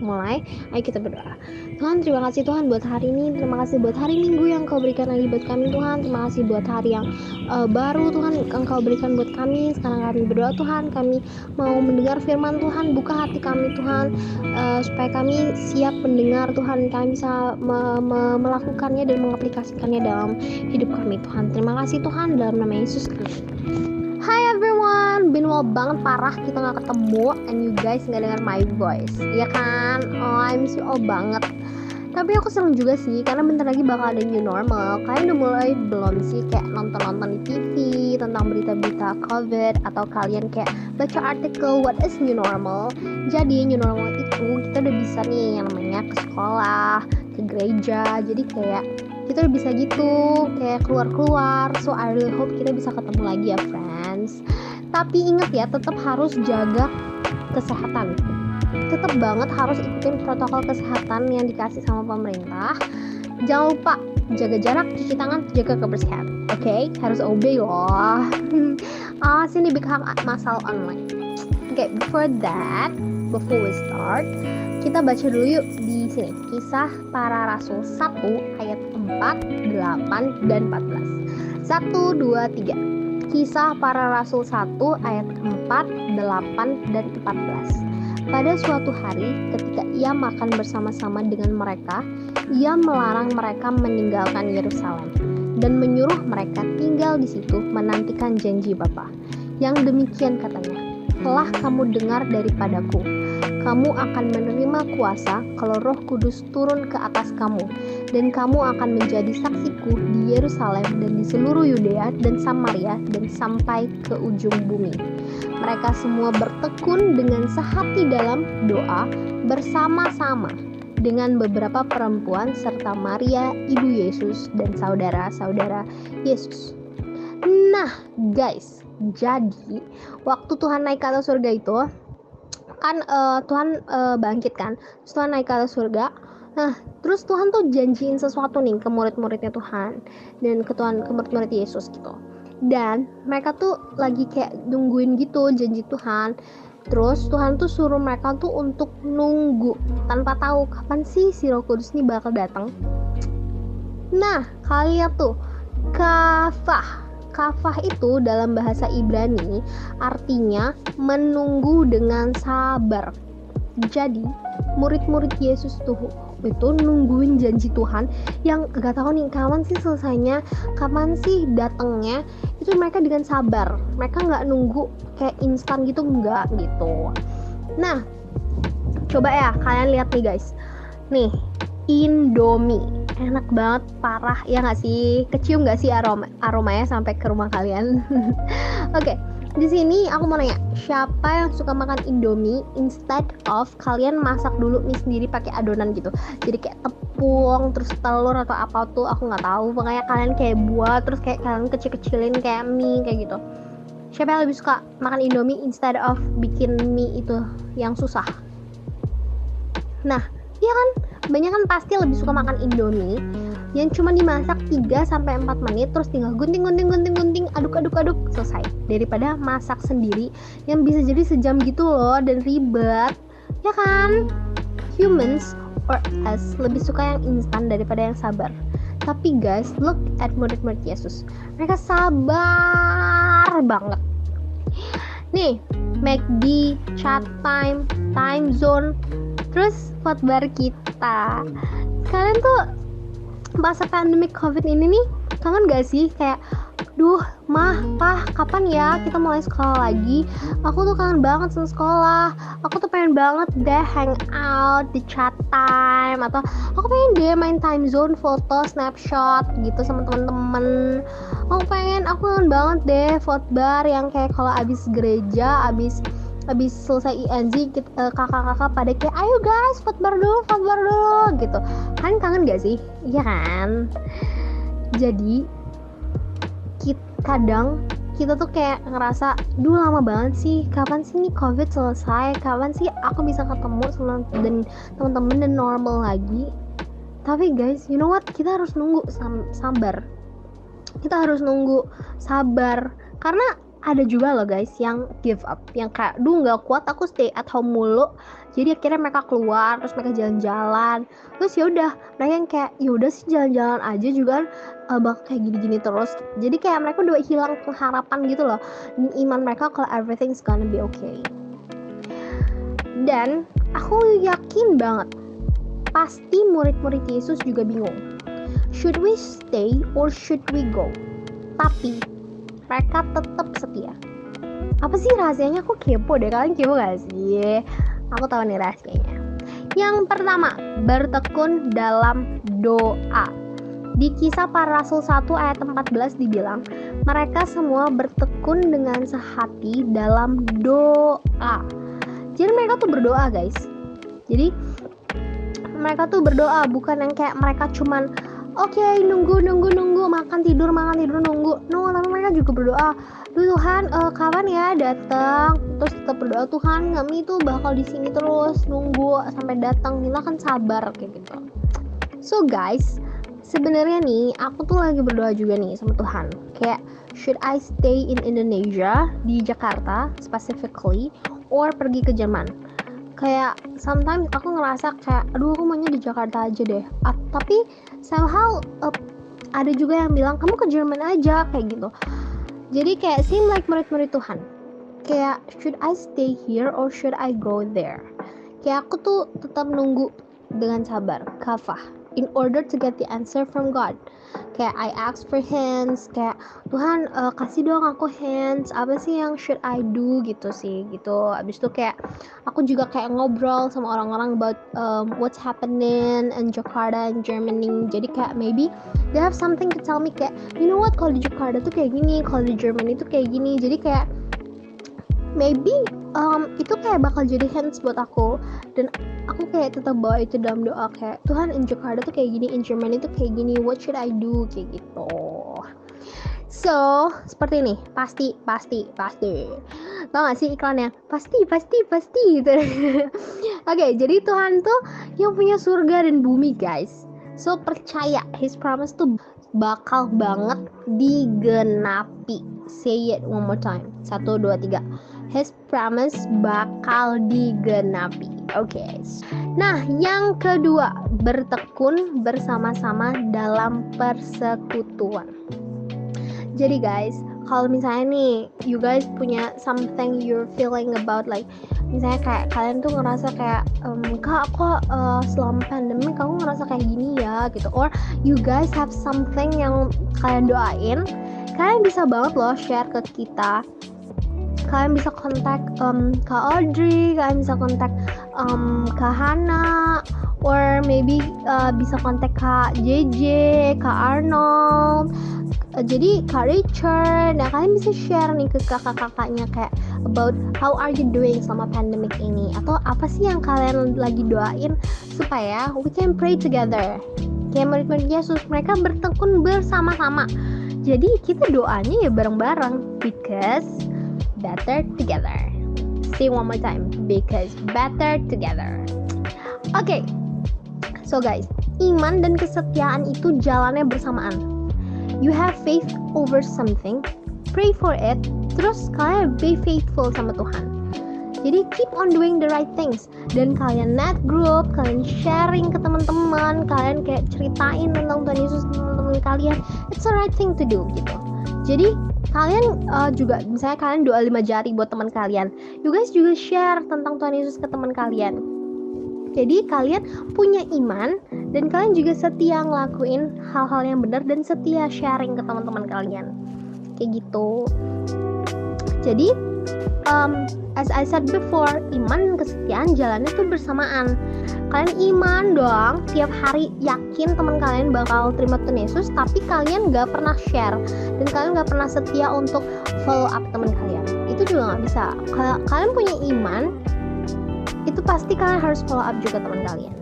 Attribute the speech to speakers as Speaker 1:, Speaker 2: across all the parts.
Speaker 1: mulai, ayo kita berdoa. Tuhan, terima kasih Tuhan buat hari ini, terima kasih buat hari Minggu yang Kau berikan lagi buat kami Tuhan, terima kasih buat hari yang baru Tuhan yang Kau berikan buat kami. Sekarang kami berdoa Tuhan, kami mau mendengar firman Tuhan, buka hati kami Tuhan, supaya kami siap mendengar Tuhan, kami bisa melakukannya dan mengaplikasikannya dalam hidup kami Tuhan. Terima kasih Tuhan, dalam nama Yesus Kristus. Hi everyone, been well banget parah kita gak ketemu, and you guys gak dengar my voice, ya kan? Oh, I miss you all banget. Tapi aku seneng juga sih, karena bentar lagi bakal ada new normal. Kalian udah mulai belum sih kayak nonton-nonton di TV tentang berita-berita COVID, atau kalian kayak baca artikel what is new normal? Jadi new normal itu kita udah bisa nih yang namanya ke sekolah, ke gereja, jadi kayak kita udah bisa gitu kayak keluar-keluar. So I really hope kita bisa ketemu lagi ya friends. Tapi ingat ya, tetap harus jaga kesehatan, tetap banget harus ikutin protokol kesehatan yang dikasih sama pemerintah. Jangan lupa jaga jarak, cuci tangan, jaga kebersihan. Oke, harus obey loh. Sini big hang masal online. Oke, before we start, kita baca dulu yuk di sini Kisah Para Rasul 1 ayat 4, 8 dan 14. 1 2 3. Kisah Para Rasul 1 ayat 4, 8 dan 14. Pada suatu hari, ketika ia makan bersama-sama dengan mereka, ia melarang mereka meninggalkan Yerusalem dan menyuruh mereka tinggal di situ menantikan janji Bapa. Yang demikian katanya, telah kamu dengar daripadaku, kamu akan menerima kuasa kalau Roh Kudus turun ke atas kamu, dan kamu akan menjadi saksiku di Yerusalem dan di seluruh Yudea dan Samaria dan sampai ke ujung bumi. Mereka semua bertekun dengan sehati dalam doa bersama-sama dengan beberapa perempuan serta Maria ibu Yesus dan saudara-saudara Yesus. Nah guys, jadi waktu Tuhan naik ke atas surga itu kan Tuhan bangkit kan, terus Tuhan naik ke atas surga. Nah terus Tuhan tuh janjiin sesuatu nih ke murid-muridnya Tuhan dan ke murid-murid Yesus gitu. Dan mereka tuh lagi kayak nungguin gitu janji Tuhan. Terus Tuhan tuh suruh mereka tuh untuk nunggu tanpa tahu kapan sih si Roh Kudus ini bakal datang. Nah kalian tuh kafah itu dalam bahasa Ibrani artinya menunggu dengan sabar. Jadi murid-murid Yesus tuh itu nungguin janji Tuhan yang gak tahu nih kapan sih selesainya, kapan sih datangnya. Itu mereka dengan sabar, mereka gak nunggu kayak instan gitu, enggak gitu. Nah coba ya kalian lihat nih guys, nih Indomie enak banget parah ya nggak sih? Kecium nggak sih aromanya sampai ke rumah kalian? Oke, di sini aku mau nanya, siapa yang suka makan Indomie instead of kalian masak dulu nih sendiri pakai adonan gitu? Jadi kayak tepung terus telur atau apa tuh aku nggak tahu. Makanya kalian kayak buat terus kayak kalian kecil-kecilin kayak mie kayak gitu. Siapa yang lebih suka makan Indomie instead of bikin mie itu yang susah? Nah, iya kan? Banyak kan pasti lebih suka makan Indomie yang cuma dimasak 3-4 menit terus tinggal gunting, aduk selesai, daripada masak sendiri yang bisa jadi sejam gitu loh dan ribet, ya kan? Humans or us lebih suka yang instan daripada yang sabar. Tapi guys, look at murid-murid Yesus, mereka sabar banget. Nih, McD, chat time, time zone, terus khotbar kita. Kalian tuh masa pandemic COVID ini nih kangen gak sih? Kayak duh mah, pah, kapan ya kita mulai sekolah lagi? Aku tuh kangen banget sama sekolah. Aku tuh pengen banget deh hang out di chat time, atau aku pengen deh main time zone, foto, snapshot gitu sama teman-teman. Aku kangen banget deh khotbar yang kayak kalau abis gereja, abis selesai INZ kakak-kakak pada kayak ayo guys khotbar dulu gitu. Kalian kangen gak sih? Iya kan? Jadi kadang kita tuh kayak ngerasa duh lama banget sih, kapan sih nih COVID selesai, kapan sih aku bisa ketemu sama teman-teman dan normal lagi. Tapi guys, you know what, kita harus nunggu sabar, kita harus nunggu sabar karena ada juga loh guys yang give up, yang kayak nggak kuat aku stay at home mulu, jadi akhirnya mereka keluar, terus mereka jalan-jalan, terus ya udah mereka yang kayak ya udah sih jalan-jalan aja juga kan bakal kayak gini-gini terus, jadi kayak mereka udah hilang pengharapan gitu loh, iman mereka kalau everything's gonna be okay. Dan aku yakin banget pasti murid-murid Yesus juga bingung, should we stay or should we go? Tapi mereka tetap setia. Apa sih rahasianya? Aku kepo deh, kalian kepo gak sih? Aku tahu nih rahasianya. Yang pertama, bertekun dalam doa. Di Kisah Para Rasul 1 ayat 14 dibilang, mereka semua bertekun dengan sehati dalam doa. Jadi mereka tuh berdoa guys. Jadi mereka tuh berdoa, bukan yang kayak mereka cuman nunggu makan tidur nunggu. No, tapi mereka juga berdoa. Tuhan, kapan ya datang? Terus tetap berdoa, Tuhan, kami tuh bakal di sini terus nunggu sampai datang. Mila kan sabar kayak gitu. So guys, sebenarnya nih aku tuh lagi berdoa juga nih sama Tuhan. Kayak should I stay in Indonesia, di Jakarta specifically, or pergi ke Jerman? Kayak sometimes aku ngerasa kayak aduh aku maunya di Jakarta aja deh, tapi somehow ada juga yang bilang kamu ke Jerman aja kayak gitu. Jadi kayak seem like murid-murid Tuhan, kayak should I stay here or should I go there? Kayak aku tuh tetap nunggu dengan sabar, kafah, in order to get the answer from God. Kayak I ask for hands, kayak Tuhan kasih dong aku hands, apa sih yang should I do gitu sih gitu. Abis itu kayak aku juga kayak ngobrol sama orang-orang about what's happening in Jakarta and Germany. Jadi kayak maybe they have something to tell me, kayak you know what, kalau di Jakarta tuh kayak gini, kalau di Germany tuh kayak gini. Jadi kayak maybe itu kayak bakal jadi hands buat aku, dan aku kayak tetap bawa itu dalam doa, kayak Tuhan in Jakarta tuh kayak gini, in Germany tuh kayak gini, what should I do kayak gitu. So seperti ini, pasti tau gak sih iklannya, pasti gitu. Oke, jadi Tuhan tuh yang punya surga dan bumi guys, so percaya His promise tuh bakal banget digenapi. Say it one more time, 1, 2, 3. His promise bakal digenapi. Oke. Nah, yang kedua, bertekun bersama-sama dalam persekutuan. Jadi guys, kalau misalnya nih you guys punya something you're feeling about, like misalnya kayak kalian tuh ngerasa kayak kak kok selama pandemi kamu ngerasa kayak gini ya gitu, or you guys have something yang kalian doain, kalian bisa banget loh share ke kita. Kalian bisa kontak Kak Audrey, kalian bisa kontak Kak Hana, or maybe bisa kontak Kak JJ, Kak Arnold, jadi Kak Richard. Nah kalian bisa share nih ke kakak-kakaknya kayak about how are you doing selama pandemic ini, atau apa sih yang kalian lagi doain supaya we can pray together. Kayak murid-murid Yesus, mereka bertekun bersama-sama, jadi kita doanya ya bareng-bareng, because better together. Say one more time, because better together. Okay, so guys, iman dan kesetiaan itu jalannya bersamaan. You have faith over something, pray for it, terus kalian be faithful sama Tuhan. Jadi keep on doing the right things, dan kalian net group, kalian sharing ke teman-teman, kalian kayak ceritain tentang Tuhan Yesus ke teman-teman kalian. It's the right thing to do gitu. Jadi kalian juga misalnya kalian doa 5 jari buat teman kalian, you guys juga share tentang Tuhan Yesus ke teman kalian. Jadi kalian punya iman dan kalian juga setia ngelakuin hal-hal yang benar dan setia sharing ke teman-teman kalian kayak gitu. Jadi as I said before, iman dan kesetiaan jalannya tuh bersamaan. Kalian iman doang tiap hari, yakin teman kalian bakal terima Tuhan Yesus, tapi kalian gak pernah share dan kalian gak pernah setia untuk follow up teman kalian. Itu juga gak bisa. Kalau kalian punya iman, itu pasti kalian harus follow up juga teman kalian.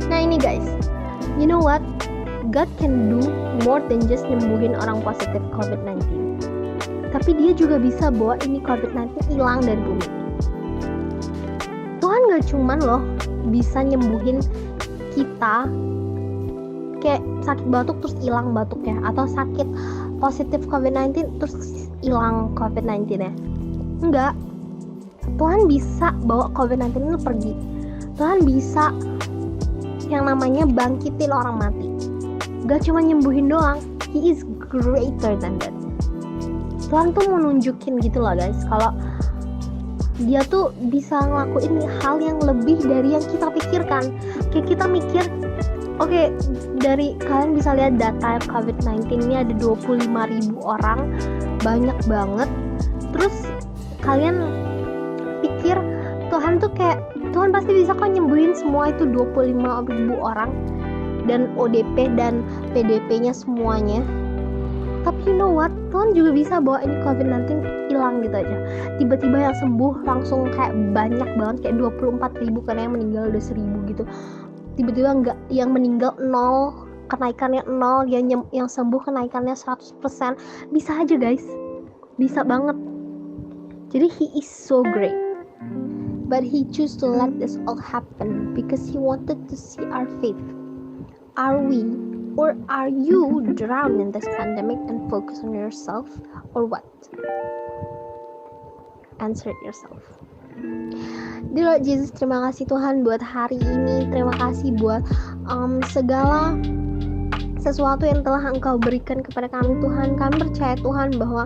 Speaker 1: Nah ini guys, you know what? God can do more than just nyembuhin orang positif COVID-19. Tapi dia juga bisa bawa ini COVID-19 hilang dari bumi. Tuhan gak cuman loh bisa nyembuhin kita kayak sakit batuk terus hilang batuknya, atau sakit positif COVID-19 terus hilang COVID-19 ya. Enggak. Tuhan bisa bawa COVID-19 itu pergi. Tuhan bisa yang namanya bangkitin orang mati. Gak cuma nyembuhin doang. He is greater than that. Tuhan tuh mau nunjukin gitu loh guys, kalau dia tuh bisa ngelakuin hal yang lebih dari yang kita pikirkan. Kayak kita mikir, oke, dari kalian bisa lihat data COVID-19 ini ada 25.000 orang, banyak banget. Terus kalian pikir Tuhan tuh kayak, Tuhan pasti bisa kok nyembuhin semua itu 25.000 orang dan ODP dan PDP-nya semuanya. Tapi you know what, Tuhan juga bisa bawa ini COVID-19 hilang gitu aja. Tiba-tiba yang sembuh langsung kayak banyak banget, kayak 24.000, karena yang meninggal udah 1.000 gitu. Tiba-tiba enggak, yang meninggal 0, kenaikannya 0, yang sembuh kenaikannya 100%. Bisa aja guys, bisa banget. Jadi he is so great, but he choose to let this all happen because he wanted to see our faith. Are we, or are you drowned in this pandemic and focus on yourself, or what? Answer it yourself. Dear Lord Jesus, terima kasih Tuhan buat hari ini. Terima kasih buat segala sesuatu yang telah Engkau berikan kepada kami Tuhan. Kami percaya Tuhan bahwa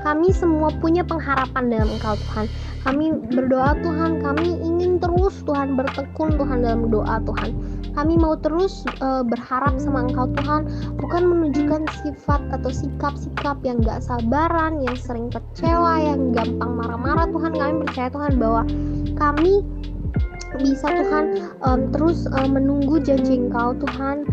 Speaker 1: kami semua punya pengharapan dalam Engkau Tuhan. Kami berdoa Tuhan, kami ingin terus Tuhan bertekun Tuhan dalam doa Tuhan. Kami mau terus berharap sama Engkau Tuhan, bukan menunjukkan sifat atau sikap-sikap yang gak sabaran, yang sering kecewa, yang gampang marah-marah Tuhan. Kami percaya Tuhan bahwa kami bisa Tuhan terus menunggu janji Engkau Tuhan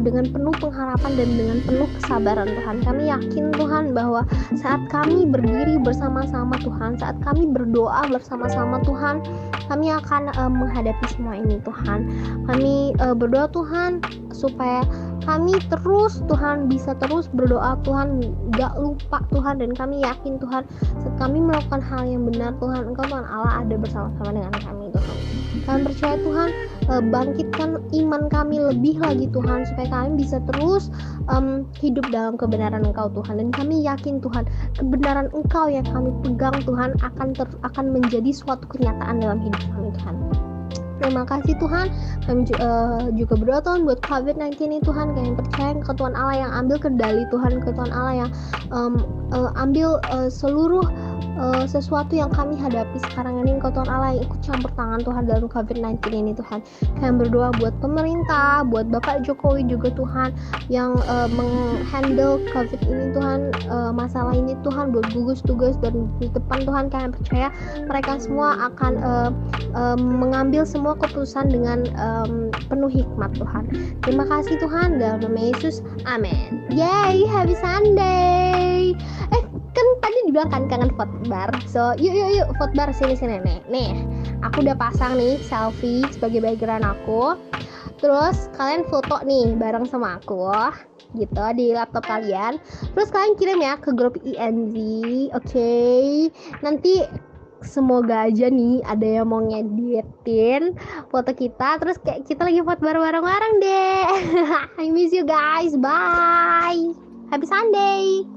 Speaker 1: dengan penuh pengharapan dan dengan penuh kesabaran Tuhan. Kami yakin Tuhan bahwa saat kami berdiri bersama-sama Tuhan, saat kami berdoa bersama-sama Tuhan, kami akan menghadapi semua ini Tuhan. Kami berdoa Tuhan supaya kami terus Tuhan bisa terus berdoa Tuhan, gak lupa Tuhan, dan kami yakin Tuhan saat kami melakukan hal yang benar Tuhan, Engkau Tuhan Allah ada bersama-sama dengan kami Tuhan. Kami percaya Tuhan, bangkitkan iman kami lebih lagi Tuhan, supaya kami bisa terus hidup dalam kebenaran Engkau Tuhan. Dan kami yakin Tuhan, kebenaran Engkau yang kami pegang Tuhan akan menjadi suatu kenyataan dalam hidup kami Tuhan. Terima kasih Tuhan. Kami juga berdoa Tuhan buat COVID-19 ini Tuhan. Kami percaya ke Tuhan Allah yang ambil kendali Tuhan, ke Tuhan Allah yang ambil seluruh sesuatu yang kami hadapi sekarang ini. Engkau Tuhan Allah yang ikut campur tangan Tuhan dalam COVID-19 ini Tuhan. Kami berdoa buat pemerintah, buat Bapak Jokowi juga Tuhan, yang menghandle COVID ini Tuhan, masalah ini Tuhan, buat gugus tugas dan di depan Tuhan. Kami percaya mereka semua akan mengambil semua keputusan dengan penuh hikmat Tuhan. Terima kasih Tuhan, dalam nama Yesus, amin. Yay, happy Sunday. Kan tadi dibilang kan kangen fotbar, so yuk fotbar, sini nih, aku udah pasang nih selfie sebagai background aku, terus kalian foto nih bareng sama aku gitu di laptop kalian, terus kalian kirim ya ke grup INZ, oke? Nanti semoga aja nih ada yang mau ngeditin foto kita, terus kayak kita lagi foto bareng-bareng deh. I miss you guys, bye, happy Sunday.